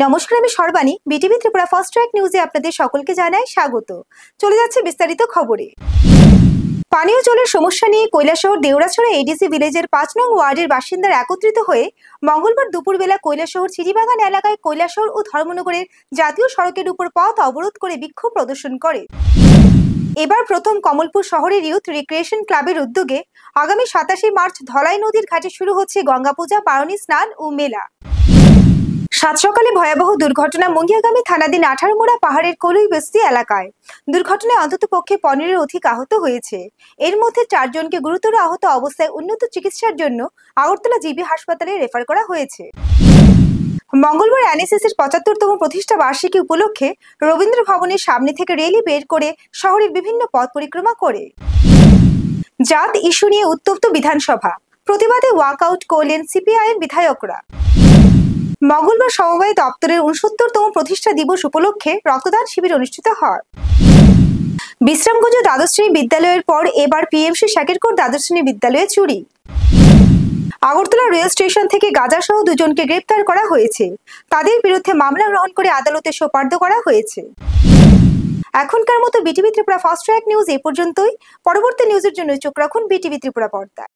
নমস্কার, আমি Sarbani. BTV Tripura first track নিউজে আপনাদের সকলকে জানাই স্বাগত। চলে যাচ্ছে বিস্তারিত খবরে। পানীয় জলের সমস্যা নিয়ে কৈলাসহর দেউড়াছড়া এডিসি ভিলেজের ৫ নং ওয়ার্ডের বাসিন্দারা একত্রিত হয়ে মঙ্গলবার দুপুরবেলা কৈলাসহর চিড়িবাগান এলাকায় কৈলাসহর ও ধর্মনগরের জাতীয় সড়কের উপর পথ অবরোধ করে বিক্ষোভ প্রদর্শন করে। এবার প্রথম কমলপুর শহরের ইউথ রিক্রিয়েশন ক্লাবের উদ্যোগে আগামী ২৭ মার্চ ধলাই নদীর ঘাটে শুরু হচ্ছে গঙ্গা পূজা, পারণী স্নান ও মেলা। সাত সকালে ভয়াবহ দুর্ঘটনা মুঙ্গিয়াগামী থানাধীন ১৮ মোড়া পাহাড়ের কলুই বস্তি এলাকায়। দুর্ঘটনায় অন্তত পক্ষে ১৫-এর অধিক আহত হয়েছে। এর মধ্যে ৪ জনকে গুরুতর আহত অবস্থায় উন্নত চিকিৎসার জন্য আগরতলা জিবি হাসপাতালে রেফার করা হয়েছে। মঙ্গলবার এনএসএস-এর ৭৫তম প্রতিষ্ঠা বার্ষিকী উপলক্ষে রবীন্দ্র ভবনের সামনে থেকে র্যালি বের করে শহরের বিভিন্ন পথ পরিক্রমা করে। জাত ইস্যু নিয়ে উত্তপ্ত বিধানসভা, প্রতিবাদে ওয়াকআউট করলেন সিপিআইএম বিধায়করা। মঙ্গলবার সমবায় দপ্তরের ৬৯তম প্রতিষ্ঠা দিবস উপলক্ষে রক্তদান শিবির অনুষ্ঠিত হয়। বিশ্রামগঞ্জ দ্বাদশ শ্রেণী বিদ্যালয়ের পর এবার পিএমসি শাকিরকোট দ্বাদশ শ্রেণী বিদ্যালয়ে চুরি। আগরতলা রেল স্টেশন থেকে গাঁজাসহ ২ জনকে গ্রেপ্তার করা হয়েছে। তাদের বিরুদ্ধে মামলা গ্রহণ করে আদালতে সোপর্দ করা হয়েছে। এখনকার মতো BTV Tripura first track news এ পর্যন্তই। পরবর্তী নিউজের জন্য চোখ রাখুন বিটিভি ত্রিপুরা পর্দায়।